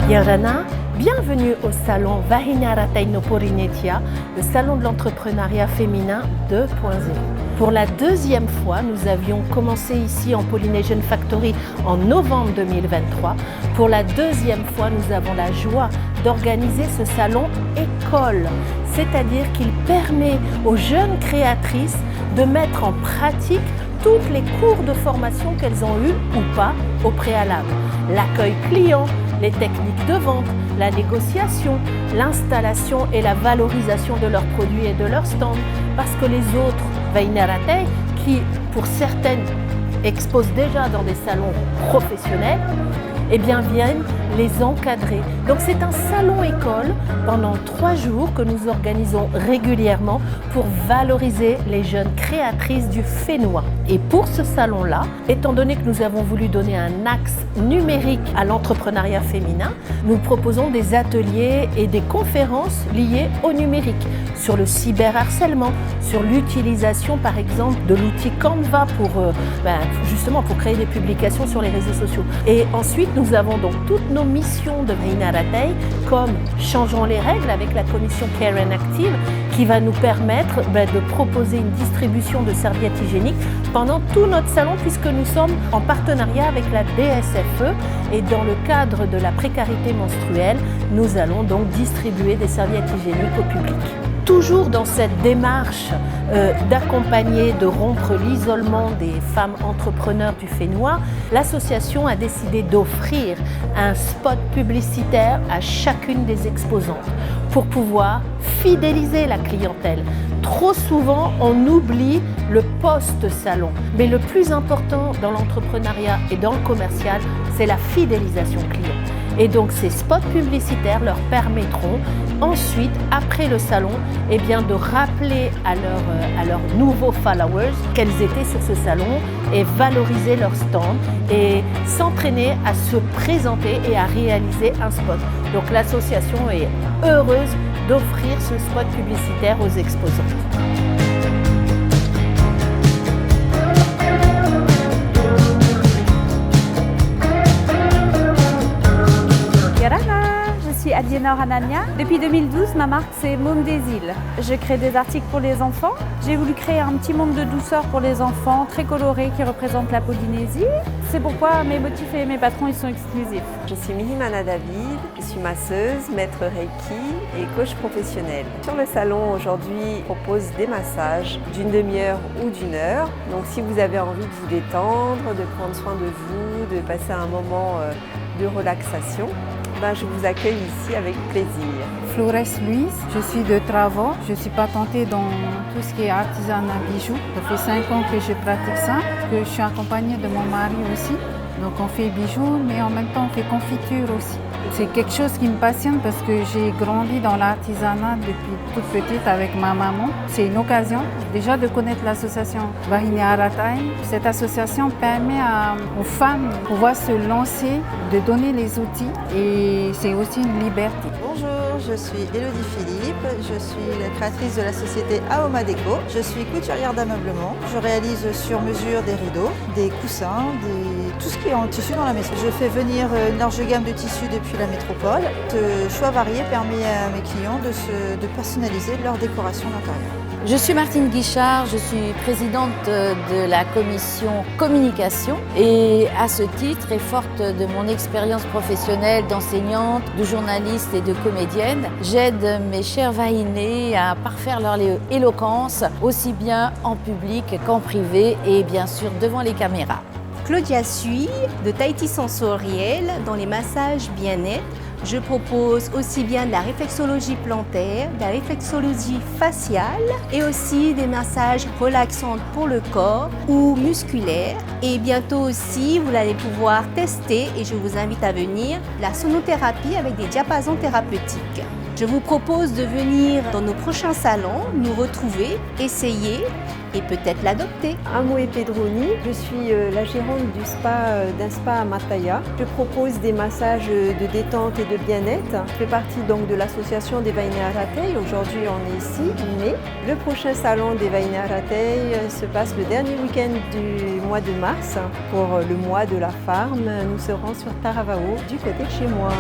Yarana, bienvenue au salon Vahina Ratai no Porinetia, le salon de l'entrepreneuriat féminin 2.0. Pour la deuxième fois, nous avions commencé ici en Polynesian Factory en novembre 2023. Pour la deuxième fois, nous avons la joie d'organiser ce salon école, c'est-à-dire qu'il permet aux jeunes créatrices de mettre en pratique toutes les cours de formation qu'elles ont eues ou pas au préalable. L'accueil client, les techniques de vente, la négociation, l'installation et la valorisation de leurs produits et de leurs stands. Parce que les autres Vahina Ratai, qui pour certaines exposent déjà dans des salons professionnels, eh bien viennent les encadrer. Donc c'est un salon école pendant 3 jours que nous organisons régulièrement pour valoriser les jeunes créatrices du fénois. Et pour ce salon-là, étant donné que nous avons voulu donner un axe numérique à l'entrepreneuriat féminin, nous proposons des ateliers et des conférences liées au numérique, sur le cyberharcèlement, sur l'utilisation par exemple de l'outil Canva justement pour créer des publications sur les réseaux sociaux. Et ensuite, nous avons donc toutes nos missions de Vahina Ratai, comme Changeons les règles avec la commission Care and Active, qui va nous permettre de proposer une distribution de serviettes hygiéniques pendant tout notre salon, puisque nous sommes en partenariat avec la DSFE et dans le cadre de la précarité menstruelle, nous allons donc distribuer des serviettes hygiéniques au public. Toujours dans cette démarche d'accompagner, de rompre l'isolement des femmes entrepreneurs du fénois, l'association a décidé d'offrir un spot publicitaire à chacune des exposantes pour pouvoir fidéliser la clientèle. Trop souvent, on oublie le post-salon. Mais le plus important dans l'entrepreneuriat et dans le commercial, c'est la fidélisation client. Et donc ces spots publicitaires leur permettront ensuite, après le salon, de rappeler à leurs nouveaux followers qu'elles étaient sur ce salon et valoriser leur stand et s'entraîner à se présenter et à réaliser un spot. Donc l'association est heureuse d'offrir ce spot publicitaire aux exposants. Je suis Adiena Hanania. Depuis 2012, ma marque c'est Môme des îles. Je crée des articles pour les enfants. J'ai voulu créer un petit monde de douceur pour les enfants, très coloré, qui représente la Polynésie. C'est pourquoi mes motifs et mes patrons ils sont exclusifs. Je suis Minimana David, je suis masseuse, maître Reiki et coach professionnel. Sur le salon aujourd'hui, on propose des massages d'une demi-heure ou d'une heure. Donc si vous avez envie de vous détendre, de prendre soin de vous, de passer un moment de relaxation, je vous accueille ici avec plaisir. Flores Louise, je suis de Travaux, je suis patentée dans tout ce qui est artisanat bijoux. Ça fait 5 ans que je pratique ça, que je suis accompagnée de mon mari aussi. Donc on fait bijoux, mais en même temps on fait confiture aussi. C'est quelque chose qui me passionne parce que j'ai grandi dans l'artisanat depuis toute petite avec ma maman. C'est une occasion déjà de connaître l'association Vahina Ratai. Cette association permet aux femmes de pouvoir se lancer, de donner les outils et c'est aussi une liberté. Bonjour, je suis Élodie Philippe, je suis la créatrice de la société Aoma Déco. Je suis couturière d'ameublement. Je réalise sur mesure des rideaux, des coussins, tout ce qui est en tissu dans la maison. Je fais venir une large gamme de tissus depuis la métropole. Ce choix varié permet à mes clients de personnaliser leur décoration d'intérieur. Je suis Martine Guichard, je suis présidente de la commission communication et à ce titre et forte de mon expérience professionnelle d'enseignante, de journaliste et de comédienne, j'aide mes chers vahinés à parfaire leur éloquence aussi bien en public qu'en privé et bien sûr devant les caméras. Claudia Sui de Tahiti Sensoriel dans les massages bien-être. Je propose aussi bien de la réflexologie plantaire, de la réflexologie faciale et aussi des massages relaxants pour le corps ou musculaires. Et bientôt aussi, vous allez pouvoir tester, et je vous invite à venir, la sonothérapie avec des diapasons thérapeutiques. Je vous propose de venir dans nos prochains salons, nous retrouver, essayer et peut-être l'adopter. Amoe Pedroni, je suis la gérante d'un spa à Mataya. Je propose des massages de détente et de bien-être. Je fais partie donc de l'association des Vaina Ratei. Aujourd'hui, on est ici, mais le prochain salon des Vaina Ratei se passe le dernier week-end du mois de mars. Pour le mois de la femme, nous serons sur Taravao, du côté de chez moi.